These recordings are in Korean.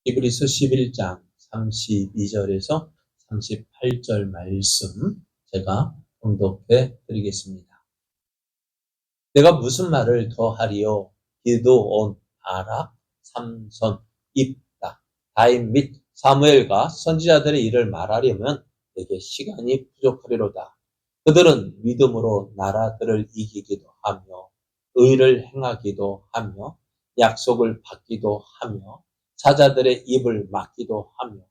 히브리서 11장 32절에서 38절 말씀 제가 봉독해 드리겠습니다. 내가 무슨 말을 더 하리요? 기드온, 바락, 삼손, 입다, 다임 및 사무엘과 선지자들의 일을 말하려면 내게 시간이 부족하리로다. 그들은 믿음으로 나라들을 이기기도 하며 의를 행하기도 하며 약속을 받기도 하며 사자들의 입을 막기도 하며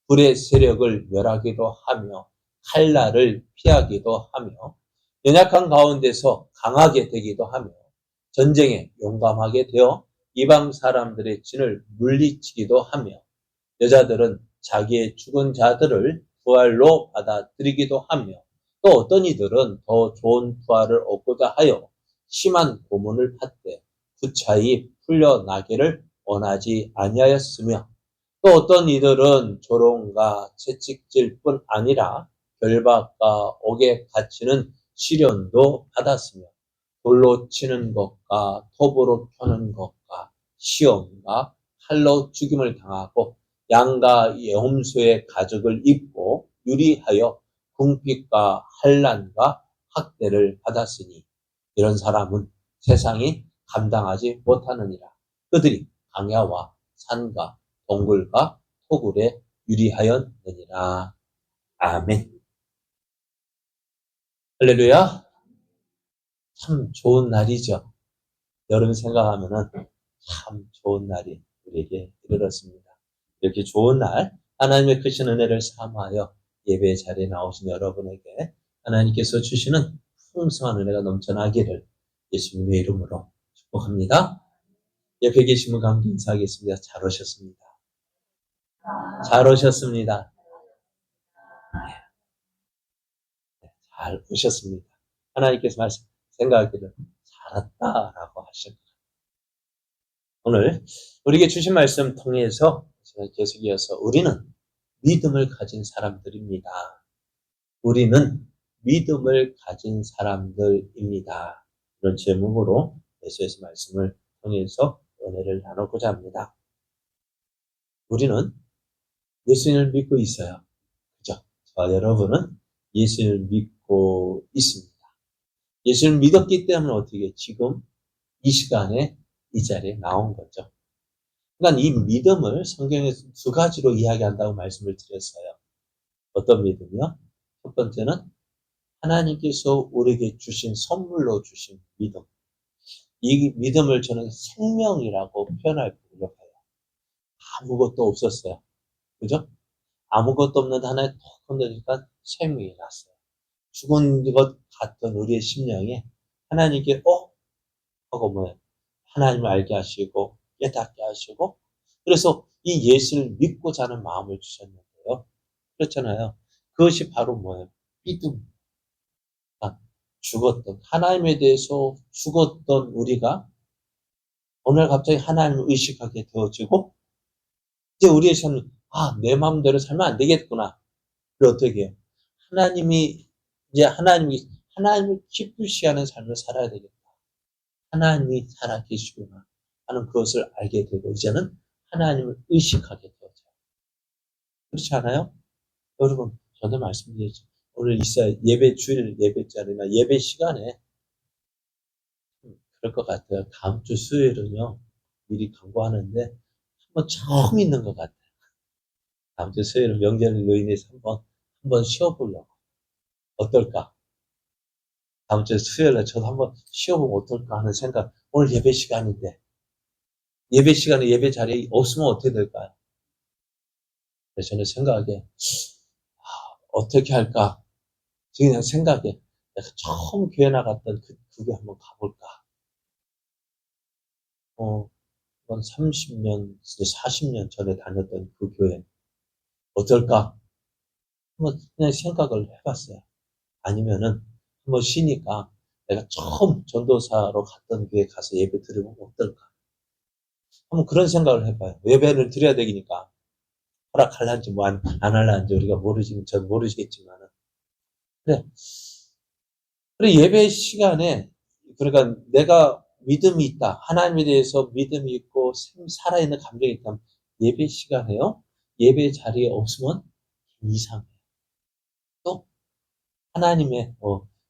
불의 세력을 멸하기도 하며 칼날을 피하기도 하며 연약한 가운데서 강하게 되기도 하며 전쟁에 용감하게 되어 이방 사람들의 진을 물리치기도 하며 여자들은 자기의 죽은 자들을 부활로 받아들이기도 하며 또 어떤 이들은 더 좋은 부활을 얻고자 하여 심한 고문을 받되 부차히 풀려나기를 원하지 아니하였으며 또 어떤 이들은 조롱과 채찍질 뿐 아니라 결박과 옥에 갇히는 시련도 받았으며 돌로 치는 것과 톱으로 펴는 것과 시험과 칼로 죽임을 당하고 양과 염소의 가죽을 입고 유리하여 궁핍과 환난과 학대를 받았으니 이런 사람은 세상이 감당하지 못하느니라. 그들이 강야와 산과 동굴과 토굴에 유리하였느니라. 아멘. 할렐루야. 참 좋은 날이죠. 여름 생각하면은 참 좋은 날이 우리에게 이르렀습니다. 이렇게 좋은 날 하나님의 크신 은혜를 삼하여 예배 자리에 나오신 여러분에게 하나님께서 주시는 풍성한 은혜가 넘쳐나기를 예수님의 이름으로 축복합니다. 옆에 계신 분과 함께 인사하겠습니다. 잘 오셨습니다. 잘 오셨습니다. 잘 오셨습니다. 하나님께서 말씀 생각하기를 잘했다라고 하셨습니다. 오늘 우리에게 주신 말씀 통해서 계속 이어서 우리는 믿음을 가진 사람들입니다. 우리는 믿음을 가진 사람들입니다. 이런 제목으로 예수의 말씀을 통해서 은혜를 나누고자 합니다. 우리는 예수님을 믿고 있어요. 그죠? 저와 여러분은 예수님을 믿고 있습니다. 예수님을 믿었기 때문에 어떻게 지금 이 시간에 이 자리에 나온 거죠. 그러니까 이 믿음을 성경에서 두 가지로 이야기한다고 말씀을 드렸어요. 어떤 믿음이요? 첫 번째는 하나님께서 우리에게 주신 선물로 주신 믿음. 이 믿음을 저는 생명이라고 표현하려고 해요. 아무것도 없었어요. 그죠? 아무것도 없는 하나에 톡 건드리니까 생명이 났어요. 죽은 것 같던 우리의 심령에 하나님께 하고 뭐예요? 하나님을 알게 하시고 깨닫게 하시고 그래서 이 예수를 믿고 자는 마음을 주셨는데요. 그렇잖아요. 그것이 바로 뭐예요? 믿음. 죽었던 하나님에 대해서 죽었던 우리가 오늘 갑자기 하나님을 의식하게 되어지고 이제 우리의 삶은 내 마음대로 살면 안 되겠구나. 그걸 어떻게 해요? 하나님이 이제 하나님을 기쁘시 하는 삶을 살아야 되겠다. 하나님이 살아계시구나 하는 그것을 알게 되고 이제는 하나님을 의식하게 되어져요. 그렇지 않아요? 여러분 저도 말씀드렸죠. 오늘 예배 주일 예배 자리나 예배 시간에 그럴 것 같아요. 다음 주 수요일은요. 미리 광고하는데 한번 처음 있는 것 같아요. 다음 주 수요일은 명절로 인해서 한번 쉬어보려고. 어떨까? 다음 주 수요일에 저도 한번 쉬어보면 어떨까 하는 생각. 오늘 예배 시간인데 예배 시간에 예배 자리에 없으면 어떻게 될까요? 그래서 저는 생각에 어떻게 할까? 그냥 생각에 내가 처음 교회 나갔던 그게 한번 가볼까? 한 30년, 40년 전에 다녔던 그 교회 어떨까? 한번 그냥 생각을 해봤어요. 아니면은 한번 쉬니까 내가 처음 전도사로 갔던 교회 가서 예배 드리면 어떨까? 한번 그런 생각을 해봐요. 예배를 드려야 되니까 허락할란지 뭐 안 할란지 우리가 전 모르시겠지만은. 그래 예배 시간에 그러니까 내가 믿음이 있다. 하나님에 대해서 믿음이 있고 살아있는 감정이 있다면 예배 시간에요. 예배 자리에 없으면 이상해요. 또 하나님의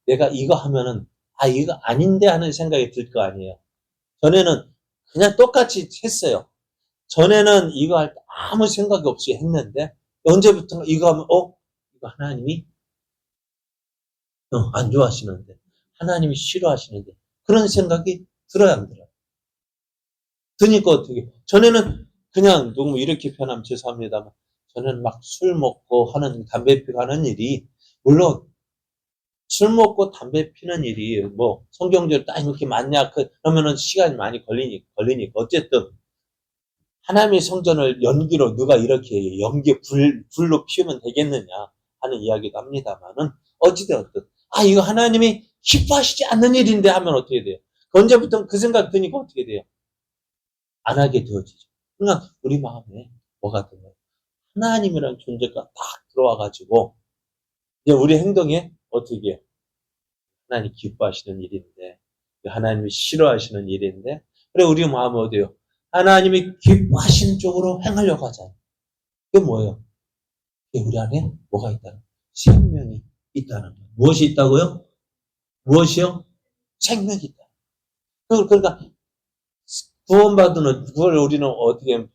내가 이거 하면은 이거 아닌데 하는 생각이 들 거 아니에요. 전에는 그냥 똑같이 했어요. 전에는 이거 할 때 아무 생각이 없이 했는데 언제부턴가 이거 하면 이거 하나님이 안 좋아하시는데 하나님이 싫어하시는데 그런 생각이 들어야 안 들어요. 드니까 어떻게 전에는 그냥 너무 이렇게 표현하면 죄송합니다만 저는 막 술 먹고 하는 담배 피고 하는 일이 물론 술 먹고 담배 피는 일이 뭐 성경적으로 딱 이렇게 맞냐 그러면은 시간이 많이 걸리니까 어쨌든 하나님의 성전을 연기로 누가 이렇게 불로 피우면 되겠느냐 하는 이야기도 합니다만은 어찌되었든 이거 하나님이 기뻐하시지 않는 일인데 하면 어떻게 돼요? 언제부터 그 생각 드니까 어떻게 돼요? 안 하게 되어지죠. 그러니까 우리 마음에 뭐가 드나요? 하나님이라는 존재가 딱 들어와가지고 이제 우리 행동에 어떻게 해요? 하나님 기뻐하시는 일인데 하나님이 싫어하시는 일인데 그래 우리 마음은 어디요? 하나님이 기뻐하시는 쪽으로 행하려고 하잖아요. 그게 뭐예요? 그게 우리 안에 뭐가 있다는 거예요? 생명이 있다는 거예요. 무엇이 있다고요? 무엇이요? 생명이 있다. 그러니까 구원받은 그걸 우리는 어떻게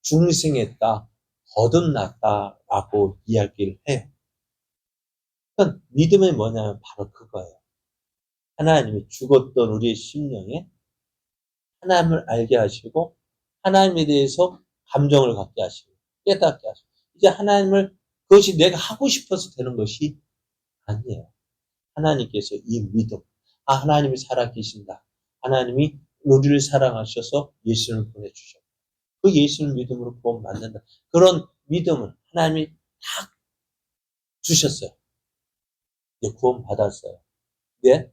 중생했다, 거듭났다라고 이야기를 해요. 그러니까 믿음이 뭐냐면 바로 그거예요. 하나님이 죽었던 우리의 심령에 하나님을 알게 하시고 하나님에 대해서 감정을 갖게 하시고 깨닫게 하시고 이제 하나님을 그것이 내가 하고 싶어서 되는 것이 아니에요. 하나님께서 이 믿음, 하나님이 살아계신다. 하나님이 우리를 사랑하셔서 예수를 보내주셨고 그 예수를 믿음으로 구원 받는다. 그런 믿음을 하나님이 다 주셨어요. 이제 구원 받았어요. 네?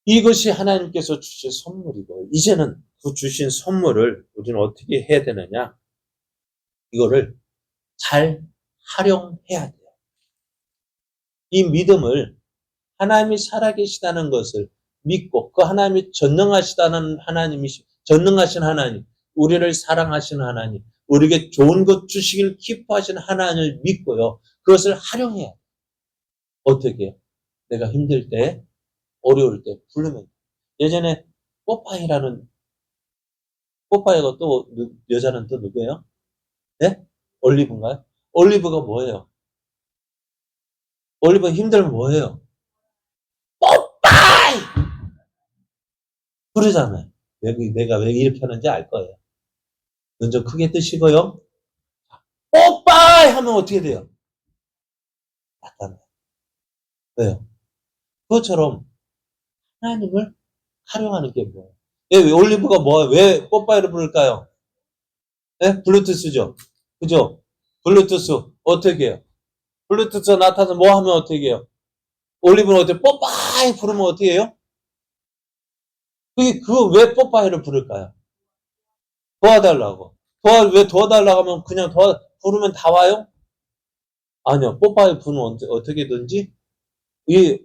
이것이 하나님께서 주신 선물이고 이제는 그 주신 선물을 우리는 어떻게 해야 되느냐? 이거를 잘 활용해야 돼요. 이 믿음을 하나님이 살아계시다는 것을 믿고 그 하나님이 전능하신 하나님, 우리를 사랑하시는 하나님, 우리에게 좋은 것 주시길 기뻐하시는 하나님을 믿고요. 그것을 활용해야 돼요. 어떻게 해요? 내가 힘들 때, 어려울 때 부르면 예전에 뽀빠이가 또 여자는 또 누구예요? 네? 올리브인가요? 올리브가 뭐예요? 올리브가 힘들면 뭐예요? 뽀빠이! 그러잖아요. 내가 왜 이렇게 하는지 알 거예요. 눈 좀 크게 뜨시고요. 뽀빠이! 하면 어떻게 돼요? 나타나요. 왜요? 그것처럼 하나님을 활용하는 게 뭐예요? 왜 올리브가 왜 뽀빠이를 부를까요? 네? 블루투스죠. 그죠? 블루투스 어떻게 해요? 블루투스 나타나서 뭐 하면 어떻게 해요? 올리브는 어떻게 뽀빠이 부르면 어떻게 해요? 그거 왜 뽀빠이를 부를까요? 도와달라고. 왜 도와달라고 하면 그냥 부르면 다 와요? 아니요. 뽀빠이 부는 어떻게든지 이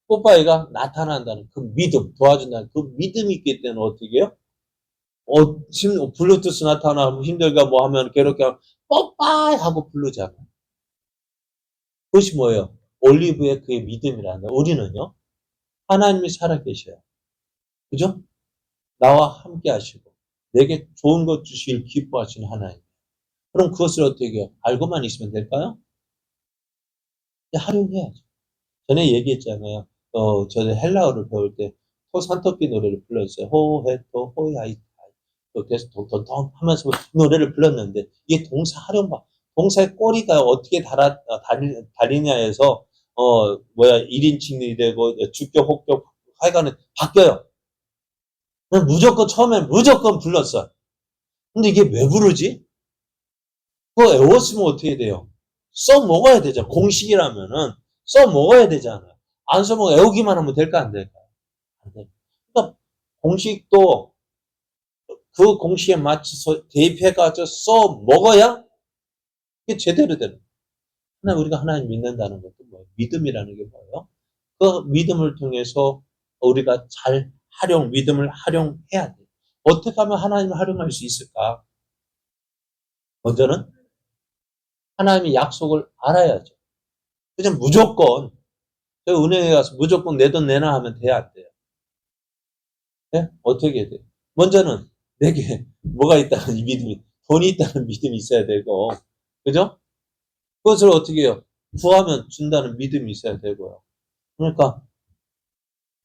뽀빠이가 나타난다는 그 믿음, 도와준다는 그 믿음이 있기 때문에 어떻게 해요? 블루투스 나타나면 힘들가 뭐 하면 괴롭게 하면 뽀빠이 하고 부르잖아요. 그것이 뭐예요? 올리브의 그의 믿음이라는 거예요. 우리는요, 하나님이 살아계셔요. 그죠? 나와 함께 하시고, 내게 좋은 것 주시길 기뻐하시는 하나님. 그럼 그것을 어떻게 해요? 알고만 있으면 될까요? 활용해야죠. 전에 얘기했잖아요. 저는 헬라어를 배울 때 산토피 노래를 불렀어요. 호헤토 호야이 또 계속 덩덩 하면서 노래를 불렀는데 이게 동사 활용法동사의 꼬리가 어떻게 달리냐 해서 1인칭이 되고 주격 혹격 하여간에 바뀌어요. 처음엔 무조건 불렀어. 근데 이게 왜 부르지? 그거 외웠으면 어떻게 돼요? 써먹어야 되잖아. 공식이라면은 써먹어야 되잖아요. 안 써먹어 외우기만 하면 될까 안 될까요? 안 돼요. 그러니까 공식도 그 공식에 맞춰서 대입해가지고 써먹어야 이게 제대로 되는 거예요. 우리가 하나님 믿는다는 것도 뭐예요? 믿음이라는 게 뭐예요? 그 믿음을 통해서 우리가 믿음을 활용해야 돼요. 어떻게 하면 하나님을 활용할 수 있을까? 먼저는 하나님의 약속을 알아야죠. 그냥 무조건 저 은행에 가서 무조건 내 돈 내놔 하면 돼야 안 돼요. 네? 어떻게 해야 돼요? 먼저는 내게 뭐가 있다는 이 믿음이, 돈이 있다는 믿음이 있어야 되고, 그죠? 그것을 어떻게 해요? 구하면 준다는 믿음이 있어야 되고요. 그러니까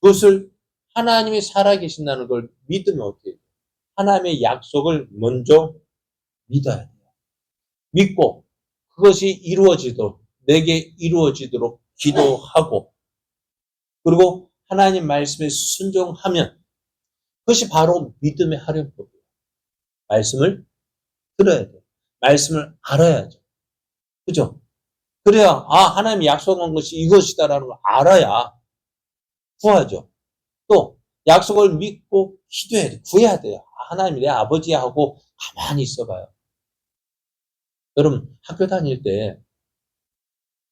그것을 하나님이 살아계신다는 걸 믿으면 어떻게 해요? 하나님의 약속을 먼저 믿어야 돼요. 믿고 그것이 이루어지도록, 내게 이루어지도록 기도하고, 그리고 하나님 말씀에 순종하면 그것이 바로 믿음의 활용법이에요. 말씀을 들어야 돼요. 말씀을 알아야죠. 그죠? 그래야 하나님이 약속한 것이 이것이다라는 걸 알아야 구하죠. 또 약속을 믿고 기도해야 돼요. 구해야 돼요. 하나님이 내 아버지야 하고 가만히 있어봐요. 여러분 학교 다닐 때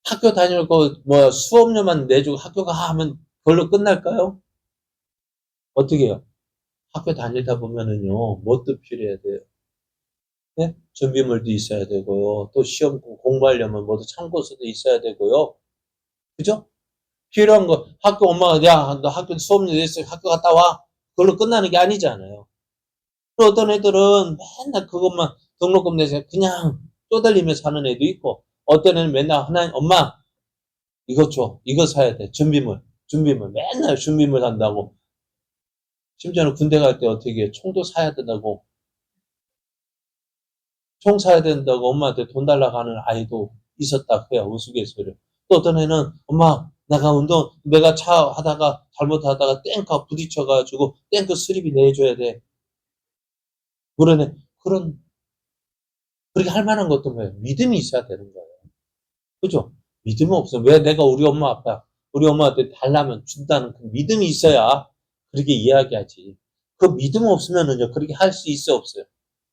학교 다닐 거 수업료만 내주고 학교 가 하면 그걸로 끝날까요? 어떻게 해요? 학교 다니다 보면은요, 뭣도 필요해야 돼요. 네? 준비물도 있어야 되고요. 또 시험 공부하려면 모두 참고서도 있어야 되고요. 그죠? 필요한 거, 학교 엄마가, 야, 너 학교 수업료 냈으니 학교 갔다 와. 그걸로 끝나는 게 아니잖아요. 또 어떤 애들은 맨날 그것만 등록금 내서 그냥 쪼달리면서 하는 애도 있고, 어떤 애는 맨날 하나님, 엄마, 이거 줘. 이거 사야 돼. 준비물. 맨날 준비물 산다고. 심지어는 군대 갈 때 어떻게 해? 총도 사야 된다고. 총 사야 된다고 엄마한테 돈 달라고 하는 아이도 있었다. 그야 우스갯소리로. 또 어떤 애는 엄마 내가 차 하다가 잘못하다가 탱크 부딪혀가지고 탱크 수리비 내줘야 돼. 그러네. 그렇게 할 만한 것도 뭐예요? 믿음이 있어야 되는 거예요. 그죠? 믿음이 없으면 왜 내가 우리 엄마한테 달라면 준다는 그 믿음이 있어야 그렇게 이야기하지. 그 믿음 없으면은요, 그렇게 할 수 있어, 없어요?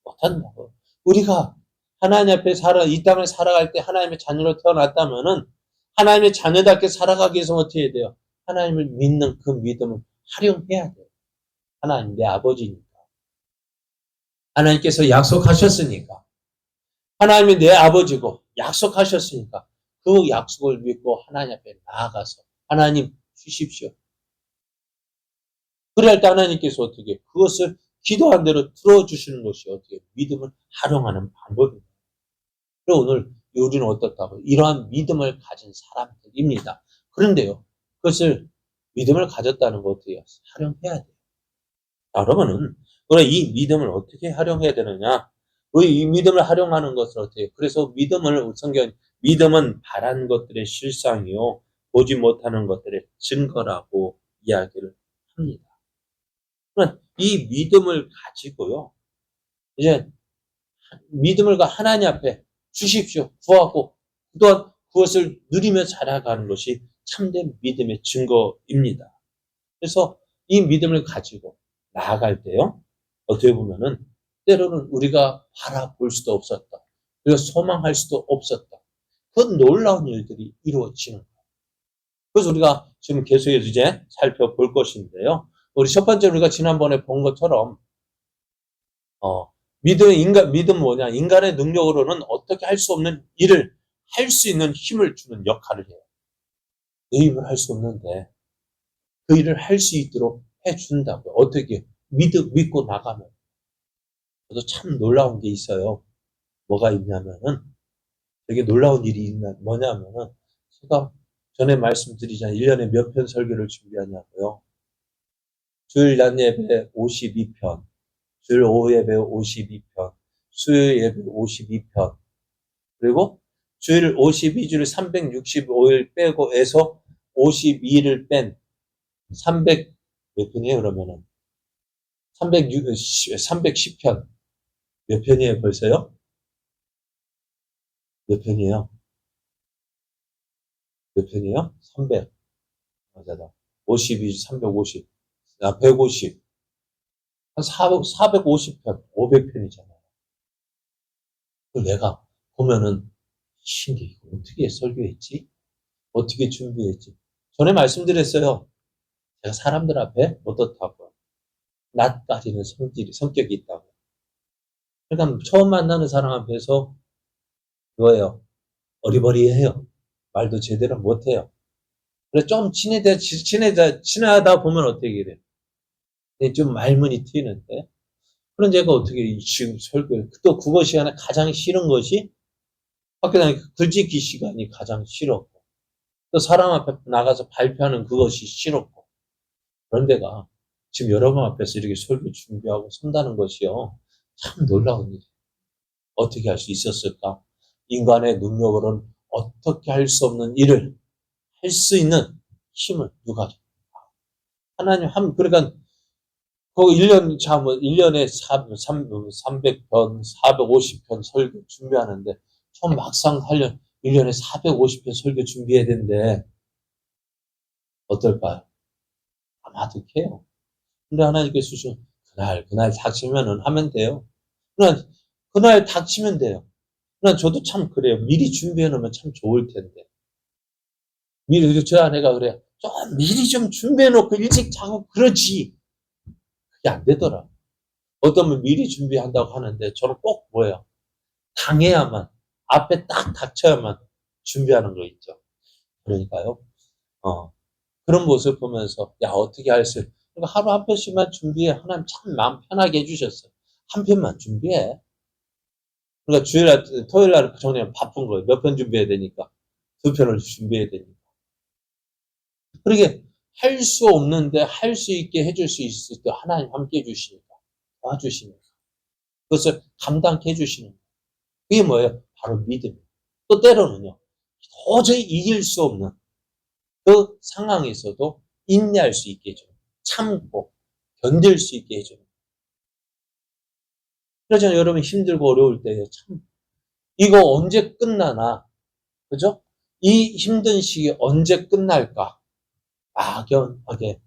못한다고. 우리가 하나님 앞에 이 땅을 살아갈 때 하나님의 자녀로 태어났다면은 하나님의 자녀답게 살아가기 위해서 어떻게 해야 돼요? 하나님을 믿는 그 믿음을 활용해야 돼요. 하나님 내 아버지니까. 하나님께서 약속하셨으니까. 하나님이 내 아버지고 약속하셨으니까 그 약속을 믿고 하나님 앞에 나아가서 하나님 주십시오. 그래야 할 때 하나님께서 어떻게 그것을 기도한 대로 들어주시는 것이 어떻게 믿음을 활용하는 방법입니다. 그리고 오늘 우리는 어떻다고? 이러한 믿음을 가진 사람들입니다. 그런데요, 그것을 믿음을 가졌다는 거 어떻게 해요? 활용해야 돼요. 자, 그러면은 우리 이 믿음을 어떻게 활용해야 되느냐? 우리 이 믿음을 활용하는 것을 어떻게 해요? 그래서 믿음은 바란 것들의 실상이요, 보지 못하는 것들의 증거라고 이야기를 합니다. 그러면 이 믿음을 가지고요, 이제 믿음을 하나님 앞에 주십시오. 구하고 또한 그것을 누리며 자라가는 것이 참된 믿음의 증거입니다. 그래서 이 믿음을 가지고 나아갈 때요, 어떻게 보면은 때로는 우리가 바라볼 수도 없었다. 그리고 소망할 수도 없었다. 그 놀라운 일들이 이루어지는 거예요. 그래서 우리가 지금 계속해서 이제 살펴볼 것인데요. 우리 첫 번째 우리가 지난번에 본 것처럼 믿음 뭐냐? 인간의 능력으로는 어떻게 할 수 없는 일을 할 수 있는 힘을 주는 역할을 해요. 내 힘을 할 수 없는데 그 일을 할 수 있도록 해준다고요. 어떻게? 믿고 나가면. 저도 참 놀라운 게 있어요. 뭐가 있냐면은, 되게 놀라운 일이 뭐냐면은, 제가 전에 말씀드리잖아요. 1년에 몇 편 설교를 준비하냐고요. 주일 낮 예배 52편, 주일 오후 예배 52편, 수요일 예배 52편, 그리고 주일 52주일 365일 빼고 해서 52일을 뺀 300, 몇 편이에요, 그러면은? 310편. 몇 편이에요, 벌써요? 몇 편이에요? 몇 편이에요? 300. 맞아요. 52, 350. 150. 한 450편, 500편이잖아요. 그걸 내가 보면은, 신기해. 이거 어떻게 설교했지? 어떻게 준비했지? 전에 말씀드렸어요. 제가 사람들 앞에 어떻다고. 낯가리는 성격이 있다고. 그러니까 처음 만나는 사람 앞에서 뭐예요? 어리버리해요. 말도 제대로 못해요. 그래서 좀 친하다 보면 어떻게 돼요? 좀 말문이 트이는데. 그런 제가 어떻게 지금 또 국어 시간에 가장 싫은 것이 학교 다니는 글짓기 시간이 가장 싫었고, 또 사람 앞에 나가서 발표하는 그것이 싫었고, 그런 데가 지금 여러분 앞에서 이렇게 설교 준비하고 선다는 것이요. 참 놀라운 일이에요. 어떻게 할 수 있었을까? 인간의 능력으로는 어떻게 할 수 없는 일을 할 수 있는 힘을 누가 줘? 하나님 그러니까 그 1년, 뭐 1년에 300편, 450편 설교 준비하는데, 처음 막상 하려면 1년에 450편 설교 준비해야 되는데, 어떨까요? 아마득해요. 근데 하나님께서 주신 그날 닥치면은 하면 돼요. 그날 닥치면 돼요. 저도 참 그래요. 미리 준비해 놓으면 참 좋을 텐데. 미리, 저 아내가 그래요. 좀 미리 좀 준비해 놓고 일찍 자고 그러지. 그게 안 되더라. 어떤 분 미리 준비한다고 하는데, 저는 꼭 뭐예요? 당해야만, 앞에 딱 닥쳐야만 준비하는 거 있죠. 그러니까요. 그런 모습 보면서, 야, 어떻게 할 수, 그러니까 하루 한 편씩만 준비해. 하나님 참 마음 편하게 해주셨어요. 한 편만 준비해. 그러니까 주일날, 토요일날 정리하면 바쁜 거예요. 몇 편 준비해야 되니까. 2편을 준비해야 되니까. 그러게, 할 수 없는데 할 수 있게 해줄 수 있을 때 하나님 함께 해주시니까, 도와주시니까. 그것을 감당해 주시는 거예요. 그게 뭐예요? 바로 믿음이에요. 또 때로는요, 도저히 이길 수 없는 그 상황에서도 인내할 수 있게 해줘요. 참고 견딜 수 있게 해줘요. 그러잖아요. 여러분 힘들고 어려울 때 참 이거 언제 끝나나, 그죠? 이 힘든 시기 언제 끝날까 막연하게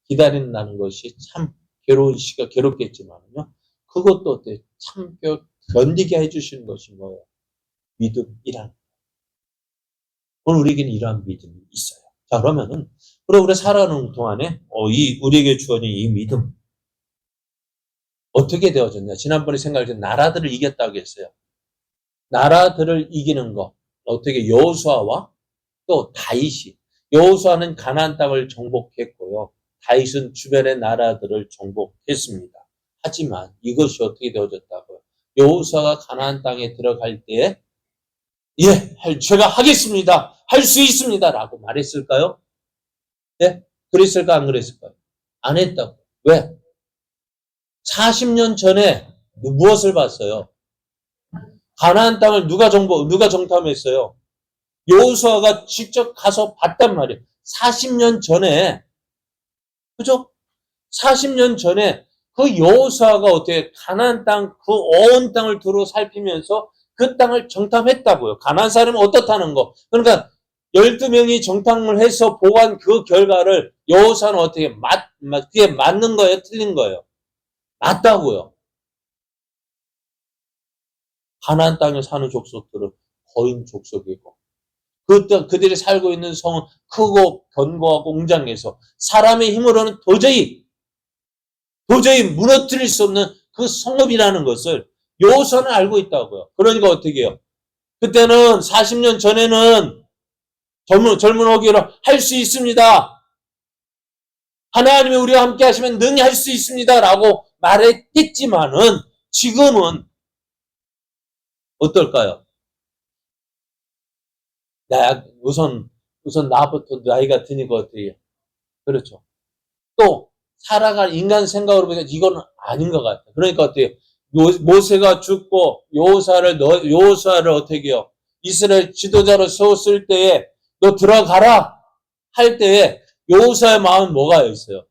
기다린다는 것이 참 괴로운 시기가 괴롭겠지만요. 그것도 참 견디게 해주시는 것이 뭐예요? 믿음이라는. 오늘 우리에게는 이러한 믿음이 있어요. 자, 그러면은 우리 살아가는 동안에 우리에게 주어진 이 믿음 어떻게 되어졌냐? 지난번에 생각했던 나라들을 이겼다고 했어요. 나라들을 이기는 거 어떻게 여호수아와 또 다윗이, 여호수아는 가나안 땅을 정복했고요. 다윗은 주변의 나라들을 정복했습니다. 하지만 이것이 어떻게 되어졌다고요? 여호수아가 가나안 땅에 들어갈 때에 제가 하겠습니다. 할 수 있습니다. 라고 말했을까요? 네? 그랬을까 안 그랬을까요? 안 했다고. 왜? 40년 전에 무엇을 봤어요? 가나안 땅을 누가 정탐했어요? 여호수아가 직접 가서 봤단 말이에요. 40년 전에, 그죠? 40년 전에 그 여호수아가 어떻게 가나안 땅, 그 온 땅을 두루 살피면서 그 땅을 정탐했다고요. 가나안 사람은 어떻다는 거. 그러니까 12명이 정탐을 해서 보고한 그 결과를 여호수아는 어떻게 그게 맞는 거예요? 틀린 거예요? 맞다고요. 가나안 땅에 사는 족속들은 거인 족속이고 그들이 살고 있는 성은 크고 견고하고 웅장해서 사람의 힘으로는 도저히 무너뜨릴 수 없는 그 성읍이라는 것을 여호수아는 알고 있다고요. 그러니까 어떻게 해요? 그때는 40년 전에는 젊은 어기로 할 수 있습니다. 하나님이 우리와 함께 하시면 능히 할 수 있습니다. 라고 말했겠지만은 지금은 어떨까요? 우선 나부터 나이가 드니까 어떻게 해요? 그렇죠. 또 살아갈 인간 생각으로 보니까 이건 아닌 것 같아요. 그러니까 어떻게 모세가 죽고 여호수아를 어떻게 해요? 이스라엘 지도자로 세웠을 때에 너 들어가라 할 때에 여호수아의 마음은 뭐가 있어요?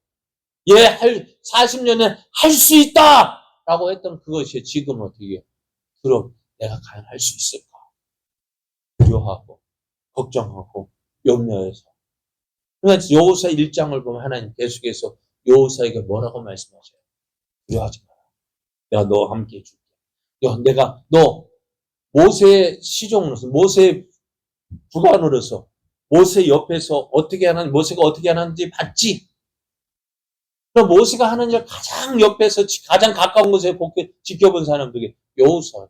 40년에 할 수 있다! 라고 했던 그것이 지금 어떻게 해요? 그럼 내가 과연 할 수 있을까? 두려워하고 걱정하고 염려해서. 그러니까 여호수아 1장을 보면 하나님 계속해서 여호수아에게 뭐라고 말씀하셔요? 두려워하지 마라. 내가 너와 함께 해줄게. 내가 너 모세의 시종으로서, 모세의 부관으로서, 모세 옆에서 모세가 어떻게 하는지 봤지? 그럼 모세가 하는 일 가장 옆에서 가장 가까운 곳에 지켜본 사람들이 여호수아.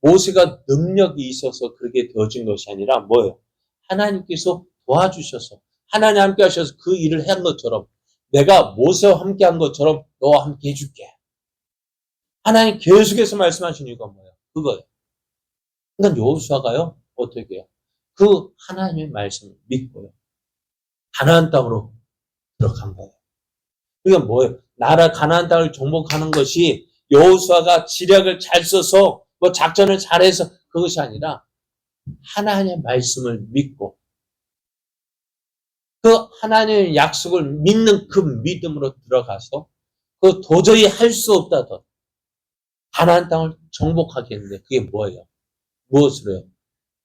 모세가 능력이 있어서 그렇게 되어진 것이 아니라 뭐예요? 하나님께서 도와주셔서 하나님 함께 하셔서 그 일을 한 것처럼 내가 모세와 함께 한 것처럼 너와 함께 해줄게. 하나님 계속해서 말씀하신 이유가 뭐예요? 그거예요. 그러니까 여호수아가요. 어떻게 해요? 그 하나님의 말씀을 믿고요. 가나안 땅으로 들어간 거예요. 그러니까 뭐예요? 나라 가나안 땅을 정복하는 것이 여호수아가 지략을 잘 써서 뭐 작전을 잘해서 그것이 아니라 하나님의 말씀을 믿고 그 하나님의 약속을 믿는 그 믿음으로 들어가서 그 도저히 할 수 없다던 가나안 땅을 정복하게 했는데 그게 뭐예요? 무엇으로요?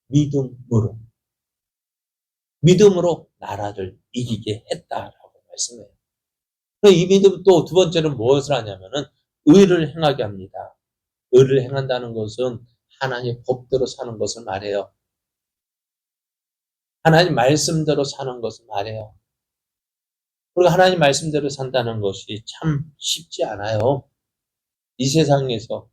믿음으로. 믿음으로 나라를 이기게 했다라고 말씀해요. 이 믿음 또 두 번째는 무엇을 하냐면은 의를 행하게 합니다. 의를 행한다는 것은 하나님의 법대로 사는 것을 말해요. 하나님 말씀대로 사는 것을 말해요. 그리고 하나님 말씀대로 산다는 것이 참 쉽지 않아요. 이 세상에서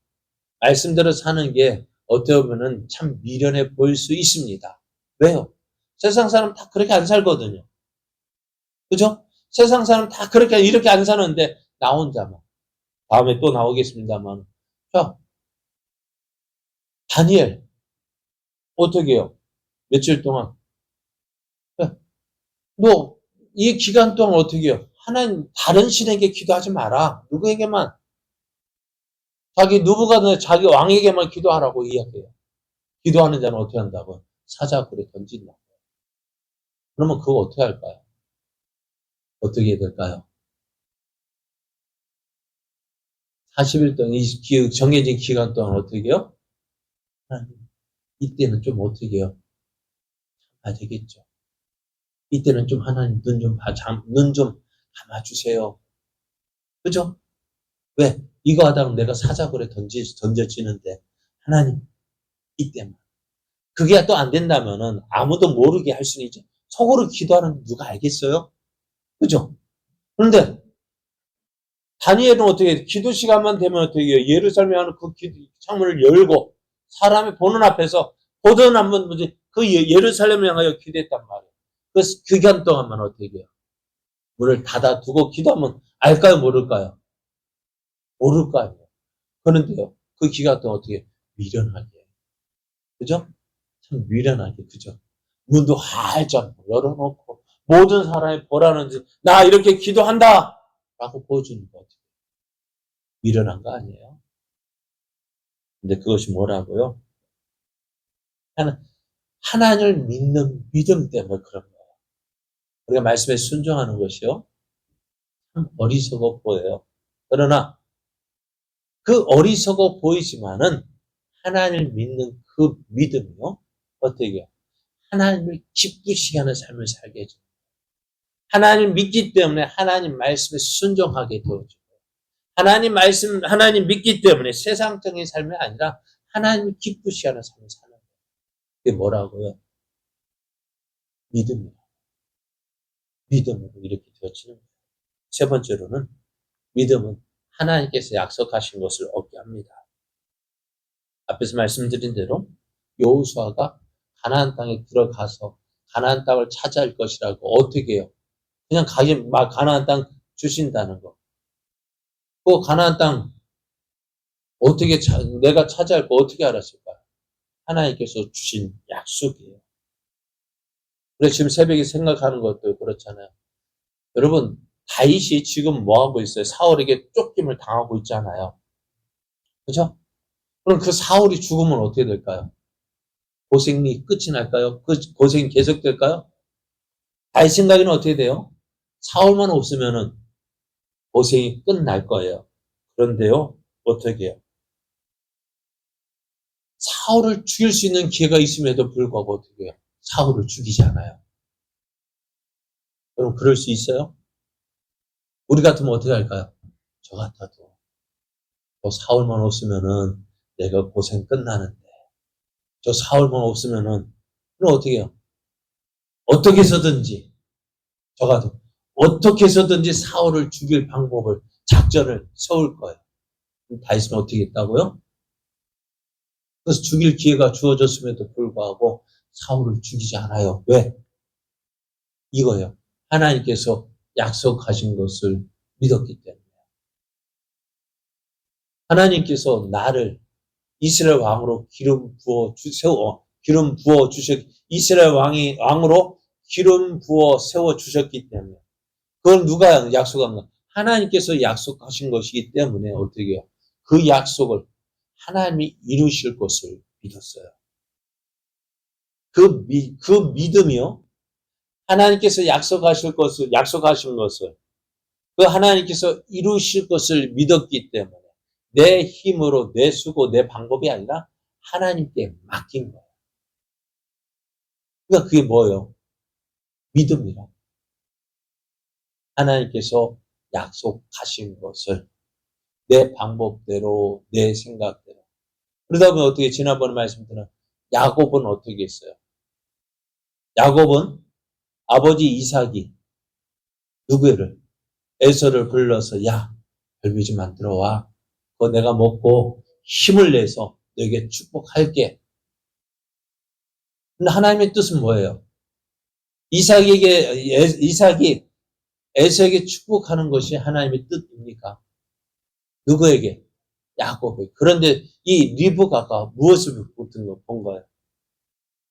말씀대로 사는 게 어떻게 보면 참 미련해 보일 수 있습니다. 왜요? 세상 사람 다 그렇게 안 살거든요. 그죠? 세상 사람 다 그렇게 이렇게 안 사는데 나 혼자만. 다음에 또 나오겠습니다만. 자, 다니엘 어떻게 해요? 며칠 동안 너 이 기간 동안 어떻게 해요? 하나님 다른 신에게 기도하지 마라. 누구에게만 자기 누부갓네살 자기 왕에게만 기도하라고 이야기해요. 기도하는 자는 어떻게 한다고? 사자굴에 던진다. 그러면 그거 어떻게 할까요? 어떻게 해야 될까요? 40일 동안 이 정해진 기간 동안 어떻게 해요? 하나님, 이때는 좀 어떻게 해요? 안 되겠죠. 이때는 좀 하나님 눈 좀 감아주세요. 그죠? 왜? 이거 하다가 내가 사자굴에 던져지는데 하나님 이때만. 그게 또 안 된다면은 아무도 모르게 할 수는 있죠. 속으로 기도하는 누가 알겠어요? 그죠? 그런데 다니엘은 어떻게 해요? 기도 시간만 되면 어떻게 해요? 예루살렘에 하는 그 창문을 열고 사람이 보는 앞에서 보던 한번 그 예루살렘을 향하여 기도했단 말이에요. 그래서 그 기간 동안만 어떻게 해요? 문을 닫아두고 기도하면 알까요? 모를까요? 모를 거 아니에요. 그런데요, 그 기간 동안 어떻게 해요? 미련하게. 그죠? 참 미련하게, 그죠? 문도 활짝 열어놓고 모든 사람이 보라는지 나 이렇게 기도한다! 라고 보여주는 거 어떻게 미련한 거 아니에요? 근데 그것이 뭐라고요? 하나님을 믿는 믿음 때문에 그런 거예요. 우리가 말씀에 순종하는 것이요. 참 어리석어 보여요. 그러나 그 어리석어 보이지만은 하나님을 믿는 그 믿음이요. 어떻게 해요? 하나님을 기쁘시게 하는 삶을 살게 해줘요. 하나님 믿기 때문에 하나님 말씀에 순종하게 되어줘요. 하나님 믿기 때문에 세상적인 삶이 아니라 하나님을 기쁘시게 하는 삶을 사는 거예요. 그게 뭐라고요? 믿음이에요. 믿음으로 이렇게 되어지는 거예요. 세 번째로는 믿음은 하나님께서 약속하신 것을 얻게 합니다. 앞에서 말씀드린 대로 여호수아가 가나안 땅에 들어가서 가나안 땅을 차지할 것이라고 어떻게 해요? 그냥 막 가나안 땅 주신다는 거. 그 가나안 땅 어떻게 내가 차지할 거 어떻게 알았을까요? 하나님께서 주신 약속이에요. 그래서 지금 새벽에 생각하는 것도 그렇잖아요. 여러분 다윗이 지금 뭐 하고 있어요? 사울에게 쫓김을 당하고 있잖아요. 그죠? 그럼 그 사울이 죽으면 어떻게 될까요? 고생이 끝이 날까요? 그 고생이 계속될까요? 다윗 생각에는 어떻게 돼요? 사울만 없으면은 고생이 끝날 거예요. 그런데요, 어떻게 해요? 사울을 죽일 수 있는 기회가 있음에도 불구하고 어떻게 해요? 사울을 죽이지 않아요. 그럼 그럴 수 있어요? 우리 같으면 어떻게 할까요? 저 같아도 사울만 없으면은 내가 고생 끝나는데 저 사울만 없으면은 그럼 어떻게 해요? 어떻게 해서든지 저 같아도 어떻게 해서든지 사울을 죽일 방법을, 작전을 세울 거예요. 다윗은 어떻게 했다고요? 그래서 죽일 기회가 주어졌음에도 불구하고 사울을 죽이지 않아요. 왜? 이거예요. 하나님께서 약속하신 것을 믿었기 때문에. 하나님께서 나를 이스라엘 왕으로 기름 부어 주셨, 이스라엘 왕으로 기름 부어 세워 주셨기 때문에. 그걸 누가 약속한 거? 하나님께서 약속하신 것이기 때문에 어떻게 해요? 그 약속을 하나님이 이루실 것을 믿었어요. 그 믿음이요. 하나님께서 약속하신 것을, 그 하나님께서 이루실 것을 믿었기 때문에 내 힘으로, 내 수고, 내 방법이 아니라 하나님께 맡긴 거예요. 그러니까 그게 뭐예요? 믿음이라. 하나님께서 약속하신 것을 내 방법대로, 내 생각대로. 그러다 보면 어떻게, 지난번에 말씀드린 야곱은 어떻게 했어요? 야곱은 아버지 이삭이 누구를? 에서를 불러서, 야, 별미 좀 만들어 와. 그거 내가 먹고 힘을 내서 너에게 축복할게. 근데 하나님의 뜻은 뭐예요? 이삭이 에서에게 축복하는 것이 하나님의 뜻입니까? 누구에게? 야곱에게. 그런데 이 리브가가 무엇을 본 거예요?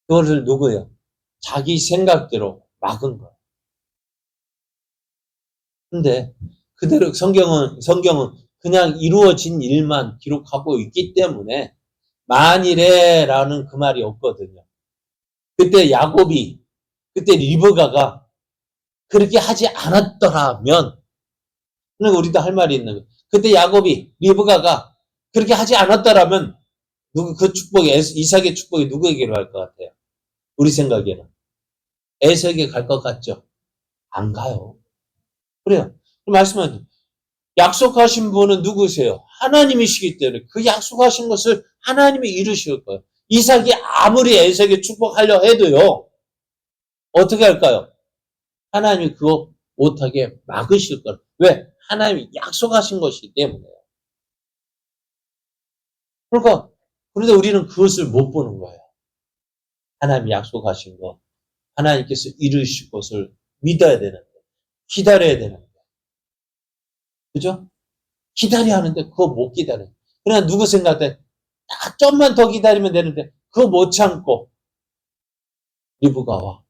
그것을 누구예요? 자기 생각대로 막은 거예요. 근데 그대로 성경은 그냥 이루어진 일만 기록하고 있기 때문에 만일에라는 그 말이 없거든요. 그때 리브가가 그렇게 하지 않았더라면, 그러니까 우리도 할 말이 있는 거예요. 그때 리브가가 그렇게 하지 않았더라면 이삭의 축복이 누구에게로 갈 것 같아요? 우리 생각에는 에서에게 갈 것 같죠? 안 가요. 그래요. 말씀하죠. 약속하신 분은 누구세요? 하나님이시기 때문에 그 약속하신 것을 하나님이 이루실 거예요. 이삭이 아무리 에서에게 축복하려 해도요, 어떻게 할까요? 하나님이 그거 못하게 막으실 거예요. 왜? 하나님이 약속하신 것이기 때문에요. 그러니까, 그런데 우리는 그것을 못 보는 거예요. 하나님이 약속하신 거, 하나님께서 이루실 것을 믿어야 되는데, 기다려야 되는데. 그죠? 기다려야 하는데 그거 못 기다려요. 그러나 누구 생각에 좀만 더 기다리면 되는데 그거 못 참고 리브가와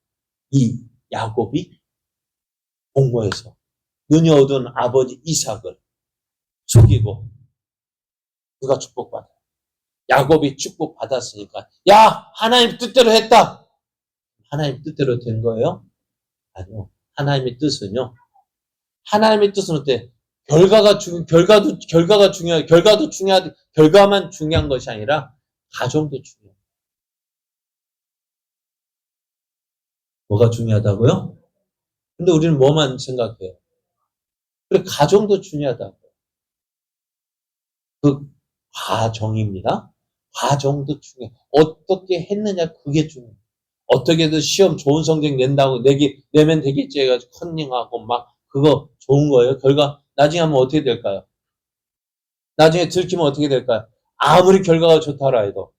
이 야곱이 공모해서 눈이 어두운 아버지 이삭을 죽이고 누가 축복받아요? 야곱이 축복받았으니까, 야, 하나님 뜻대로 했다. 하나님 뜻대로 된 거예요? 아니요. 하나님의 뜻은요. 하나님의 뜻은 어때? 결과만 중요한 것이 아니라 과정도 중요해요. 뭐가 중요하다고요? 근데 우리는 뭐만 생각해요? 그래, 과정도 중요하다고. 그 과정입니다. 과정도 중요해요. 어떻게 했느냐, 그게 중요해요. 어떻게든 시험 좋은 성적 낸다고 내면 되겠지 해가지고 컨닝하고 막 그거 좋은 거예요. 결과 나중에 하면 어떻게 될까요? 나중에 들키면 어떻게 될까요? 아무리 결과가 좋다라 해도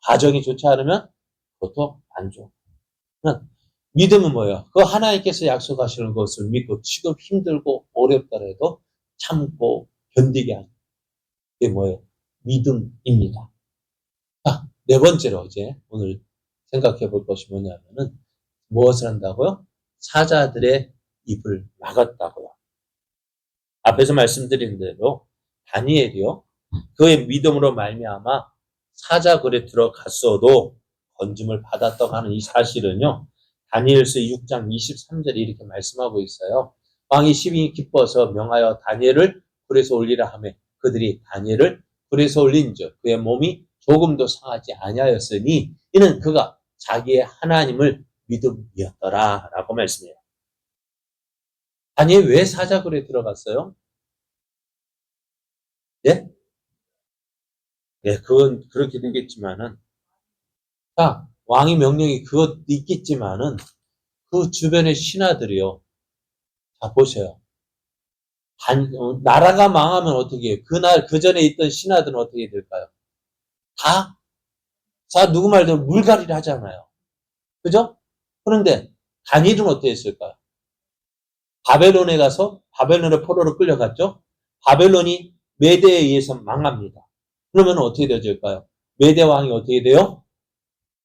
과정이 좋지 않으면 그것도 안 좋아. 믿음은 뭐예요? 그 하나님께서 약속하시는 것을 믿고 지금 힘들고 어렵더라도 참고 견디게 하는 게 뭐예요? 믿음입니다. 자, 네 번째로 이제 오늘 생각해 볼 것이 뭐냐면은 무엇을 한다고요? 사자들의 입을 막았다고요. 앞에서 말씀드린 대로 다니엘이요. 그의 믿음으로 말미암아 사자굴에 들어갔어도 건짐을 받았다고 하는 이 사실은요. 다니엘서 6장 23절에 이렇게 말씀하고 있어요. 왕이 심히 기뻐서 명하여 다니엘을 굴에서 올리라 하며 그들이 다니엘을 굴에서 올린즉 그의 몸이 조금도 상하지 아니하였으니 이는 그가 자기의 하나님을 믿음이었더라 라고 말씀해요. 다니엘 왜 사자굴에 들어갔어요? 예? 예, 그건 그렇게 되겠지만은, 자, 왕의 명령이 그것 있겠지만은, 그 주변의 신하들이요, 자, 보세요. 나라가 망하면 어떻게 해요? 그 전에 있던 신하들은 어떻게 될까요? 누구 말대로 물갈이를 하잖아요. 그죠? 그런데 다니엘은 어땠을까요? 바벨론에 가서 바벨론의 포로로 끌려갔죠? 바벨론이 메대에 의해서 망합니다. 그러면 어떻게 되어질까요? 메대 왕이 어떻게 돼요?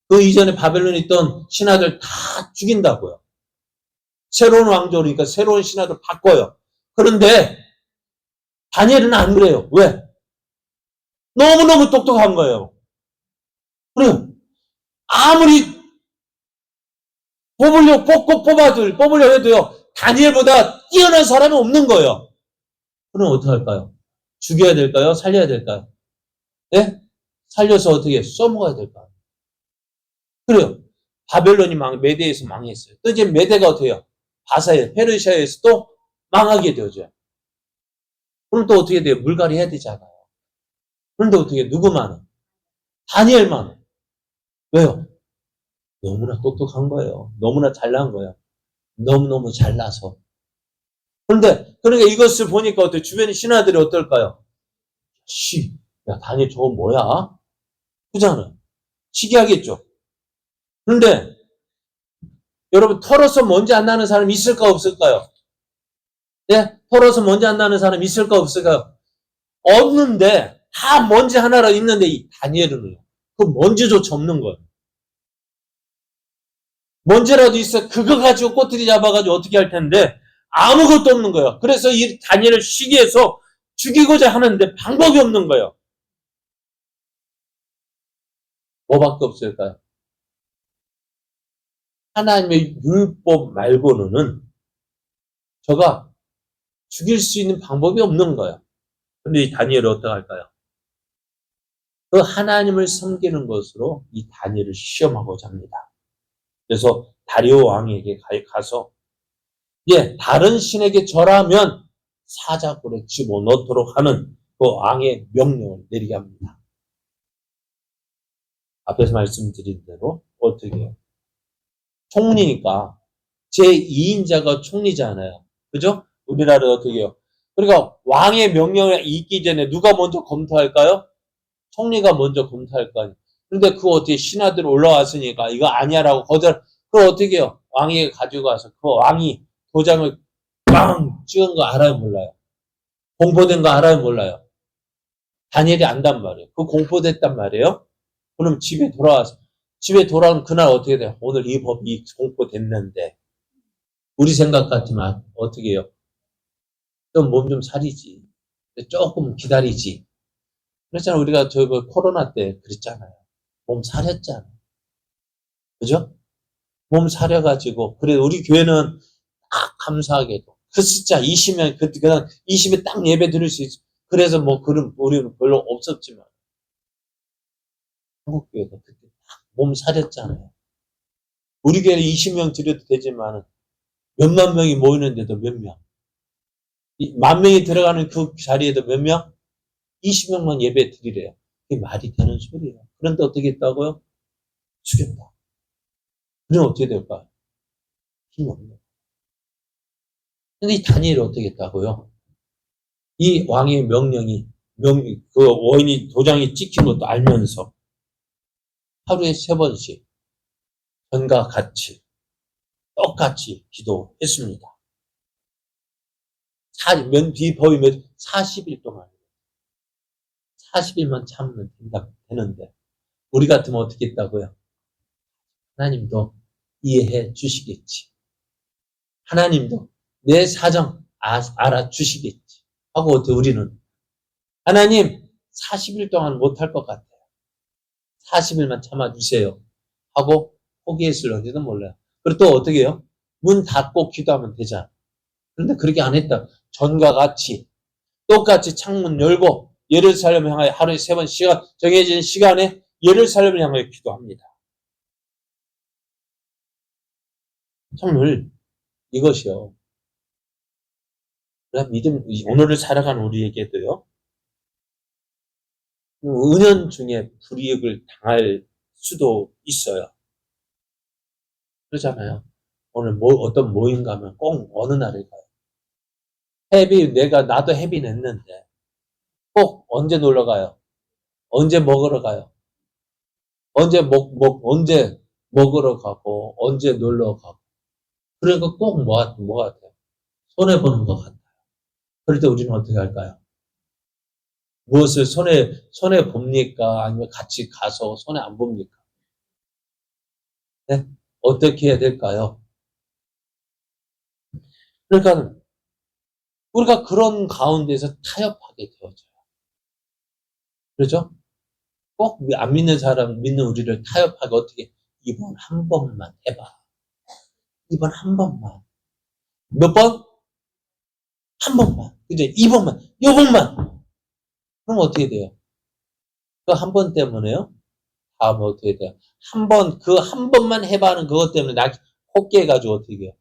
그 이전에 바벨론에 있던 신하들 다 죽인다고요. 새로운 왕조니까 새로운 신하들 바꿔요. 그런데 다니엘은 안 그래요. 왜? 너무너무 똑똑한 거예요. 그래요. 아무리 뽑으려 해도요, 다니엘보다 뛰어난 사람이 없는 거예요. 그럼 어떡할까요? 죽여야 될까요? 살려야 될까요? 네? 살려서 어떻게 써먹어야 될까요? 그래요. 바벨론이 메대에서 망했어요. 또 이제 메대가 어떻게 해요? 페르시아에서 또 망하게 되죠. 그럼 또 어떻게 돼요? 물갈이 해야 되잖아요. 그런데 어떻게, 누구만? 다니엘만. 왜요? 너무나 똑똑한 거예요. 너무나 잘난 거예요. 너무너무 잘나서. 그러니까 이것을 보니까 어때요? 주변의 신하들이 어떨까요? 야, 다니엘 저거 뭐야? 그잖아요. 시기하겠죠. 그런데, 여러분, 털어서 먼지 안 나는 사람 있을까, 없을까요? 네? 털어서 먼지 안 나는 사람 있을까, 없을까요? 없는데, 다 먼지 하나로 있는데, 이 다니엘은요. 그 먼지조차 없는 거예요. 먼지라도 있어 그거 가지고 꼬투리 잡아가지고 어떻게 할 텐데 아무것도 없는 거예요. 그래서 이 다니엘을 쉬게 해서 죽이고자 하는데 방법이 없는 거예요. 뭐밖에 없을까요? 하나님의 율법 말고는 저가 죽일 수 있는 방법이 없는 거예요. 근데 이 다니엘은 어떡할까요? 그 하나님을 섬기는 것으로 이 다니엘을 시험하고자 합니다. 그래서 다리오 왕에게 가서 다른 신에게 절하면 사자굴에 집어넣도록 하는 그 왕의 명령을 내리게 합니다. 앞에서 말씀드린 대로 어떻게 해요? 총리니까 제2인자가 총리잖아요. 그죠? 우리나라는 어떻게 해요? 그러니까 왕의 명령을 있기 전에 누가 먼저 검토할까요? 총리가 먼저 검토할 거 아니에요. 그런데 그거 어떻게 신하들 올라왔으니까 이거 아니야라고 그걸 어떻게 해요? 왕에게 가지고 와서 그 왕이 도장을 빵 찍은 거 알아요? 몰라요? 공포된 거 알아요? 몰라요? 다니엘이 안단 말이에요. 그 공포됐단 말이에요. 그럼 집에 돌아오는 그날 어떻게 돼요? 오늘 이 법이 공포됐는데 우리 생각 같으면 어떻게 해요? 좀 몸 좀 사리지. 조금 기다리지. 그랬잖아. 우리가 코로나 때 그랬잖아요. 몸 사렸잖아. 그죠? 몸 사려가지고. 그래, 우리 교회는 감사하게도. 그 숫자 20명, 그냥 20에 딱 예배 드릴 수 있어. 그래서 우리는 별로 없었지만. 한국교회가 그때 딱 몸 사렸잖아요. 우리 교회는 20명 드려도 되지만, 몇만 명이 모이는데도 몇 명. 만 명이 들어가는 그 자리에도 몇 명? 20명만 예배 드리래요. 그게 말이 되는 소리예요. 그런데 어떻게 했다고요? 죽였다. 그럼 어떻게 될까요? 힘이 없는 거예요. 근데 이 다니엘이 어떻게 했다고요? 이 왕의 그 원인이 도장이 찍힌 것도 알면서 하루에 3번씩 전과 같이 똑같이 기도했습니다. 법이 40일 동안 40일만 참으면 되는데 우리 같으면 어떻게 했다고요? 하나님도 이해해 주시겠지. 하나님도 내 사정 알아주시겠지. 하고 어떻게 우리는 하나님 40일 동안 못할 것 같아요. 40일만 참아주세요. 하고 포기했을런지도 몰라요. 그리고 또 어떻게 해요? 문 닫고 기도하면 되잖아. 그런데 그렇게 안 했다. 전과 같이 똑같이 창문 열고 예루살렘을 향하여 하루에 3번 정해진 시간에 예루살렘을 향하여 기도합니다. 정말 이것이요. 믿음, 오늘을 살아가는 우리에게도요. 은연중에 불이익을 당할 수도 있어요. 그러잖아요. 오늘 어떤 모임 가면 꼭 어느 날에 가요. 나도 헤비냈는데, 꼭 언제 놀러 가요? 언제 먹으러 가요? 언제 먹으러 가고, 언제 놀러 가고. 그러니까 꼭 뭐 같아요? 손해보는 것 같아요. 그럴 때 우리는 어떻게 할까요? 무엇을 손해 봅니까? 아니면 같이 가서 손해 안 봅니까? 네? 어떻게 해야 될까요? 그러니까 우리가 그런 가운데서 타협하게 되어져요. 그렇죠? 꼭 안 믿는 사람, 믿는 우리를 타협하게 어떻게, 이번 한 번만 해봐. 이번 한 번만. 몇 번? 한 번만. 그죠? 이번만. 요번만. 그럼 어떻게 돼요? 그 한 번 때문에요? 다음에 어떻게 돼요? 그 한 번만 해봐는 그것 때문에 혹게 해가지고 어떻게 해요?